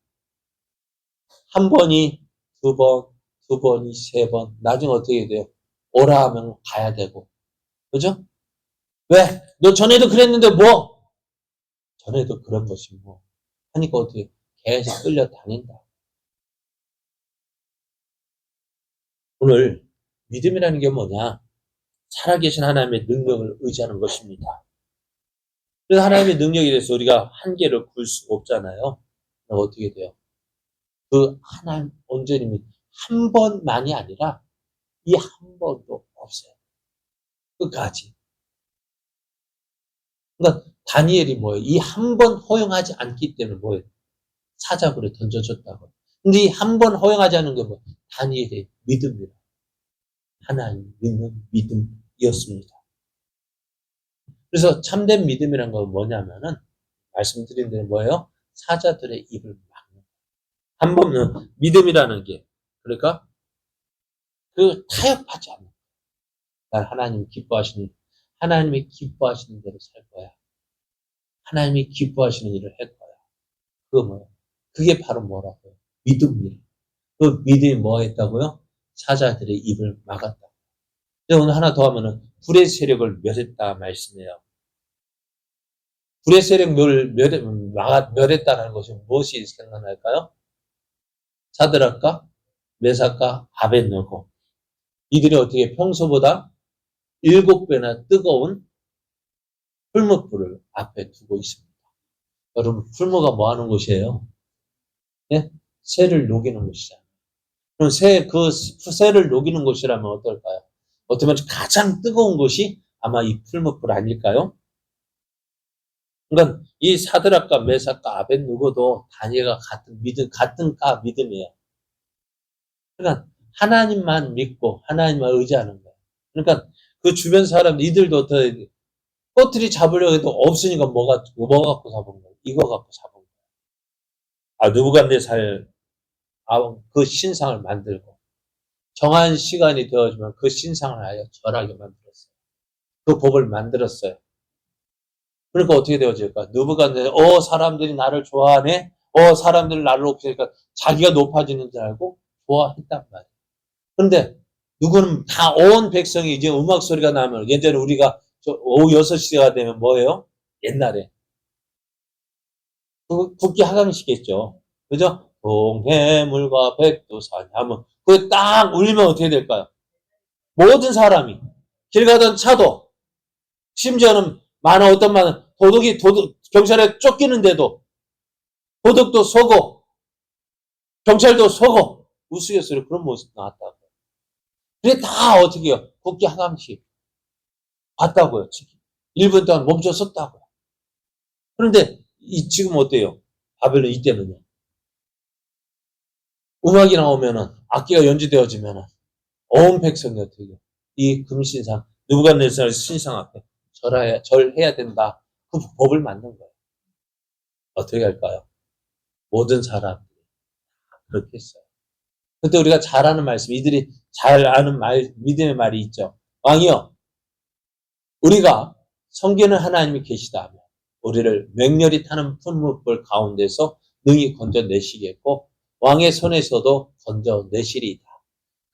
한 번이 두 번, 두 번이 세 번. 나중에 어떻게 돼요? 오라 하면 가야 되고. 그죠? 왜? 너 전에도 그랬는데 뭐? 전에도 그런 것이 뭐. 하니까 어떻게 계속 끌려다닌다. 오늘 믿음이라는 게 뭐냐? 살아계신 하나님의 능력을 의지하는 것입니다. 그래서 하나님의 능력에 대해서 우리가 한계를 굴 수가 없잖아요. 그럼 어떻게 돼요? 그 하나님 온전히 한 번만이 아니라 이 한 번도 없어요. 끝까지. 그러니까 다니엘이 뭐예요? 이 한 번 허용하지 않기 때문에 뭐예요? 사자굴에 던져졌다고. 근데 이 한 번 허용하지 않는 게 뭐예요? 다니엘의 믿음이라. 하나님 믿는 믿음이었습니다. 그래서 참된 믿음이란 건 뭐냐면은 말씀드린 대로 뭐예요? 사자들의 입을 막는. 한 번은 믿음이라는 게 그러니까 그 타협하지 않는. 난 하나님이 기뻐하시는 대로 살 거야. 하나님이 기뻐하시는 일을 할 거야. 그거 뭐예요? 그게 바로 뭐라고요? 믿음이에요. 그 믿음이 뭐 했다고요? 사자들의 입을 막았다. 오늘 하나 더 하면은 불의 세력을 멸했다 말씀이에요. 불의 세력을 멸했다는 것이 무엇이 생각날까요? 사드락과 메삭과 아벳느고. 이들이 어떻게 평소보다 7배나 뜨거운 풀무불을 앞에 두고 있습니다. 여러분, 풀무가 뭐 하는 곳이에요? 네? 새를 녹이는 곳이잖아요. 그럼 새를 녹이는 곳이라면 어떨까요? 어떻게 보면 가장 뜨거운 곳이 아마 이 풀무불 아닐까요? 그러니까 이 사드락과 메삭과 아벳느고도 다니엘과 같은 과 믿음이에요. 그러니까 하나님만 믿고 하나님만 의지하는 거예요. 그러니까 그 주변 사람 이들도 어떻게 꼬투리 잡으려고 해도 없으니까 뭐 갖고 잡은 거예요? 이거 갖고 잡은 거예요. 느부갓네살 그 신상을 만들고 정한 시간이 되어지면 그 신상을 아예 절하게 만들었어요. 그 법을 만들었어요. 그러니까 어떻게 되어질까? 느부갓네살 사람들이 나를 좋아하네. 사람들이 나를 높이니까 자기가 높아지는 줄 알고 좋아했단 말이에요. 그런데 누구는 다 온 백성이 이제 음악 소리가 나면 예전에 우리가 오후 6시가 되면 뭐예요? 옛날에 국기 하강시켰죠. 그죠? 동해물과 백두산 하면 그게 딱 울리면 어떻게 될까요? 모든 사람이 길 가던 차도 심지어는 어떤 많은 경찰에 쫓기는데도 도둑도 서고 경찰도 서고 우스갯소리 그런 모습 나왔다고. 그게 다 어떻게 해요? 국기 하강식 봤다고요. 1분 동안 멈춰 섰다고요. 그런데 지금 어때요? 바벨론 이때는요. 음악이 나오면은 악기가 연주되어지면은 온 백성이 어떻게 해요? 이 금신상 느부갓네살 신상 앞에 절해야 된다. 그 법을 만든 거예요. 어떻게 할까요? 모든 사람들이 그렇게 했어요. 그때 우리가 잘 아는 말씀, 이들이 잘 아는 믿음의 말이 있죠. 왕이여, 우리가 섬기는 하나님이 계시다면 우리를 맹렬히 타는 풀무불 가운데서 능히 건져내시겠고 왕의 손에서도 건져내시리이다.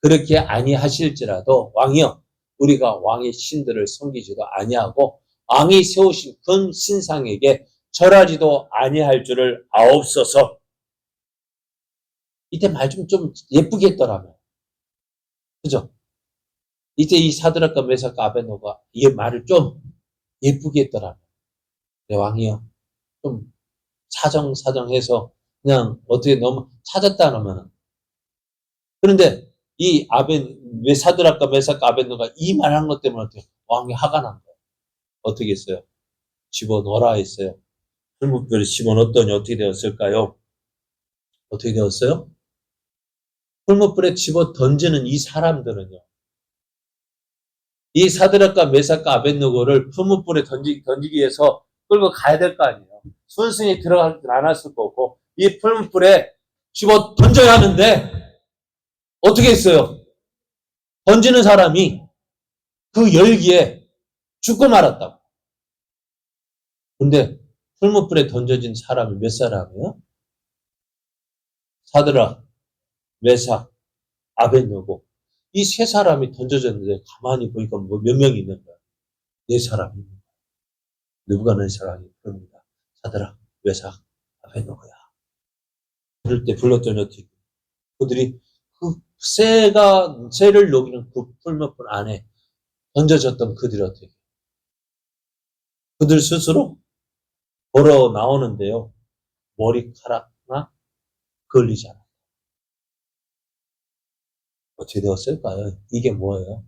그렇게 아니하실지라도 왕이여 우리가 왕의 신들을 섬기지도 아니하고 왕이 세우신 큰 신상에게 절하지도 아니할 줄을 아옵소서. 이때 말 좀 예쁘게 했더라면 그죠? 이때 이 사드락과 메삭과 아벳노가 이 말을 좀 예쁘게 했더라. 내 왕이요. 좀 사정해서 그냥 어떻게 너무 찾았다 그러면. 그런데 이 사드락과 메삭과 아벳노가 이 말한 것 때문에 어떻게 왕이 화가 난 거예요. 어떻게 했어요? 집어넣어라 했어요. 풀무불에 집어넣었더니 어떻게 되었을까요? 어떻게 되었어요? 풀무불에 집어 던지는 이 사람들은요. 이 사드락과 메삭과 아벳느고를 풀무불에 던지기 위해서 끌고 가야 될 거 아니에요. 순순히 들어가지 않았을 거고 이 풀무불에 집어 던져야 하는데 어떻게 했어요? 던지는 사람이 그 열기에 죽고 말았다고. 근데 풀무불에 던져진 사람이 몇 사람이에요? 사드락, 메삭, 아벳느고 이 세 사람이 던져졌는데 가만히 보니까 뭐 몇 명이 있는 거야? 네 사람이 있는 거야. 느부갓네살이 그럽니다. 사드락, 메삭, 아벳느고야. 그럴 때 불렀더니 어떻게 그들이 그 새를 녹이는 그 풀무불 안에 던져졌던 그들이 어떻게 그들 스스로 걸어 나오는데요. 머리카락 하나 걸리지 않아. 어떻게 되었을까요? 이게 뭐예요?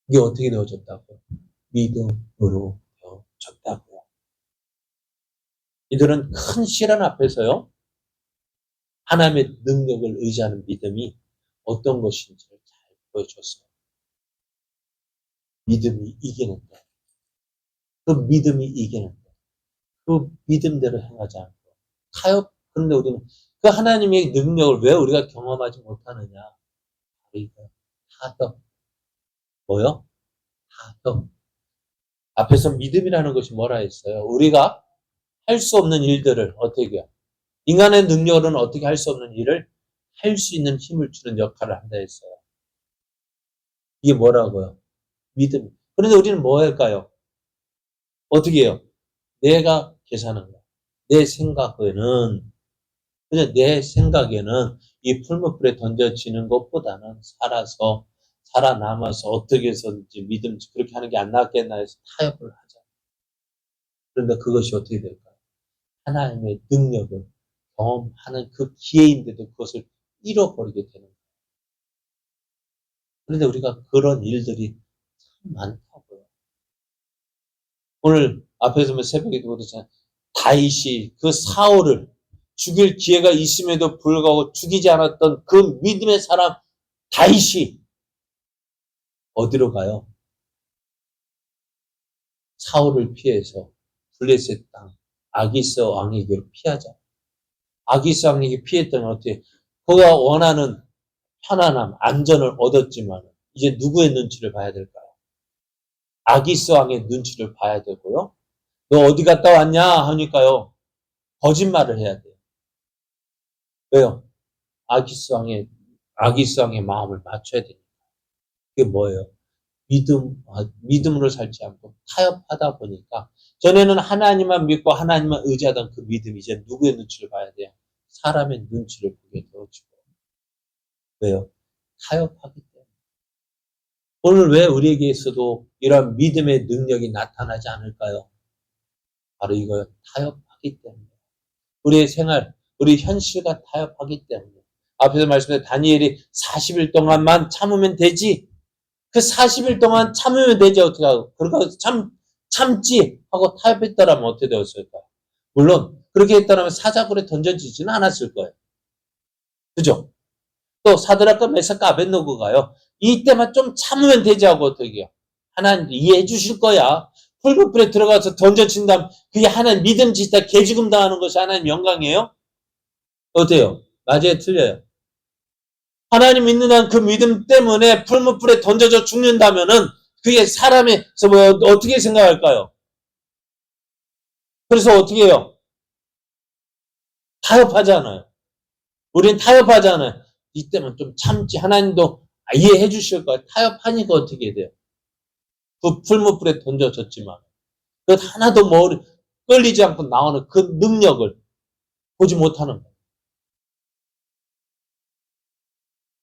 이게 어떻게 되어졌다고요? 믿음으로 되어졌다고요. 이들은 큰 시련 앞에서요. 하나님의 능력을 의지하는 믿음이 어떤 것인지를 잘 보여줬어요. 믿음이 이기는데, 그 믿음이 이기는데, 그 믿음대로 행하지 않고 타협. 그런데 우리는 그 하나님의 능력을 왜 우리가 경험하지 못하느냐? 이거 타협. 뭐요? 타협. 앞에서 믿음이라는 것이 뭐라 했어요? 우리가 할 수 없는 일들을 어떻게 해요? 인간의 능력으로는 어떻게 할 수 없는 일을 할 수 있는 힘을 주는 역할을 한다 했어요. 이게 뭐라고요? 믿음. 그런데 우리는 뭐 할까요? 어떻게 해요? 내가 계산한 거. 내 생각에는, 그냥 내 생각에는 이 풀무불에 던져지는 것보다는 살아남아서 어떻게 해서든지 믿음, 그렇게 하는 게 안 낫겠나 해서 타협을 하자. 그런데 그것이 어떻게 될까요? 하나님의 능력을 경험하는 그 기회인데도 그것을 잃어버리게 되는 거예요. 그런데 우리가 그런 일들이 참 많다고요. 오늘 앞에서 새벽에도 그러잖아요. 다윗이 그 사울을 죽일 기회가 있음에도 불구하고 죽이지 않았던 그 믿음의 사람 다윗이 어디로 가요? 사울을 피해서 블레셋 땅 아기스 왕에게로 피하자. 아기스 왕에게 피했더니 어떻게 그가 원하는 편안함, 안전을 얻었지만 이제 누구의 눈치를 봐야 될까요? 아기스 왕의 눈치를 봐야 되고요. 너 어디 갔다 왔냐 하니까요. 거짓말을 해야 돼요. 왜요? 아기스 왕의 마음을 맞춰야 되니까. 그게 뭐예요? 믿음으로 살지 않고 타협하다 보니까 전에는 하나님만 믿고 하나님만 의지하던 그 믿음이 이제 누구의 눈치를 봐야 돼요? 사람의 눈치를 보게 되어지고. 왜요? 타협하기 때문에. 오늘 왜 우리에게서도 이런 믿음의 능력이 나타나지 않을까요? 바로 이거요. 타협하기 때문에. 우리의 생활, 우리 현실과 타협하기 때문에. 앞에서 말씀드린 다니엘이 40일 동안만 참으면 되지. 그 40일 동안 참으면 되지 어떻게 하고. 그러니까 참지 하고 타협했더라면 어떻게 되었을까요? 물론 그렇게 했더라면 사자굴에 던져지지는 않았을 거예요. 그죠? 또 사드락과 메삭과 아벳느고가요. 이때만 좀 참으면 되지 하고 어떻게 해요? 하나님 이해해 주실 거야. 풀무불에 들어가서 던져진 다음 그게 하나님 믿음 짓다 개죽음 당하는 것이 하나님 영광이에요? 어때요? 맞아요? 틀려요? 하나님 믿는 한 그 믿음 때문에 풀무불에 던져져 죽는다면은 그게 사람에서 뭐 어떻게 생각할까요? 그래서 어떻게 해요? 타협하잖아요. 우린 타협하잖아요. 이때만 좀 참지. 하나님도 이해해 주실 거예요. 타협하니까 어떻게 돼요? 그 풀무불에 던져졌지만 그 하나도 끌리지 않고 나오는 그 능력을 보지 못하는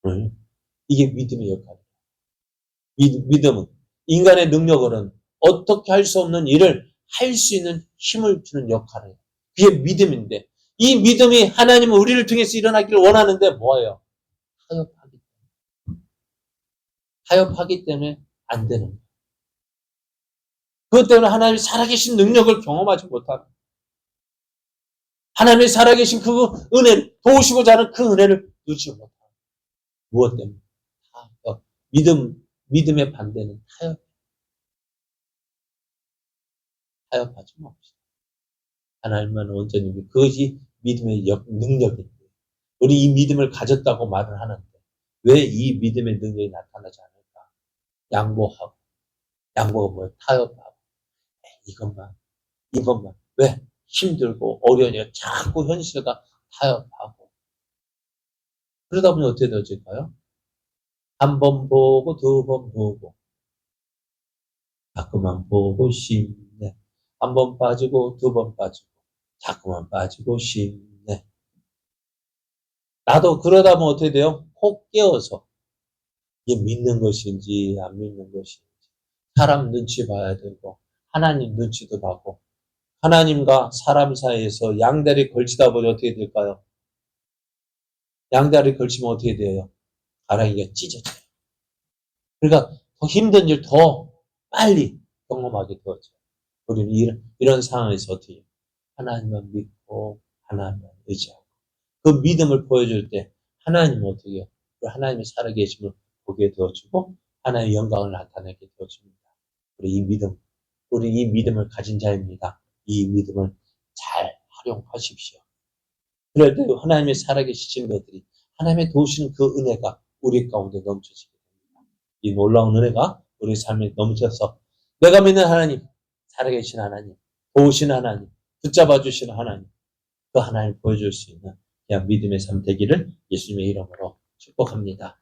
거예요. 이게 믿음의 역할이에요. 믿음은 인간의 능력으로는 어떻게 할 수 없는 일을 할 수 있는 힘을 주는 역할이에요. 그게 믿음인데 이 믿음이 하나님은 우리를 통해서 일어나기를 원하는데 뭐예요? 타협하기 때문에 안 되는 거예요. 그것 때문에 하나님이 살아계신 능력을 경험하지 못하는 거예요. 하나님이 살아계신 그 은혜를, 도우시고자 하는 그 은혜를 누리지 못하는 거예요. 무엇 때문에? 타협. 믿음의 반대는 타협하지 맙시다. 하나님만 온전히 그것이 믿음의 능력인데 우리 이 믿음을 가졌다고 말을 하는데 왜 이 믿음의 능력이 나타나지 않을까? 양보가 뭐예요? 타협하고 이것만 왜? 힘들고 어려우니까 자꾸 현실과 타협하고 그러다 보니 어떻게 되어질까요? 한 번 보고 두 번 보고 자꾸만 보고 쉽네. 한 번 빠지고 두 번 빠지고 자꾸만 빠지고 쉽네. 나도 그러다 보면 어떻게 돼요? 혹 깨어서 이게 믿는 것인지 안 믿는 것인지 사람 눈치 봐야 되고 하나님 눈치도 봐고 하나님과 사람 사이에서 양다리 걸치다 보니 어떻게 될까요? 양다리 걸치면 어떻게 돼요? 가랑이가 찢어져요. 그러니까 더 힘든 일 더 빨리 경험하게 되어져요. 우리는 이런 상황에서 어떻게 해요? 하나님만 믿고 하나님만 의지하고 그 믿음을 보여줄 때 하나님은 어떻게 해요? 하나님의 살아계심을 보게 되어주고 하나님의 영광을 나타내게 되어줍니다. 우리 이 믿음을 가진 자입니다. 이 믿음을 잘 활용하십시오. 그럴 때 하나님의 살아계신 것들이 하나님의 도우시는 그 은혜가 우리 가운데 넘쳐지게 됩니다. 이 놀라운 은혜가 우리 삶에 넘쳐서 내가 믿는 하나님, 살아계신 하나님, 도우시는 하나님, 붙잡아 주시는 하나님, 그 하나님을 보여줄 수 있는 그냥 믿음의 삶 되기를 예수님의 이름으로 축복합니다.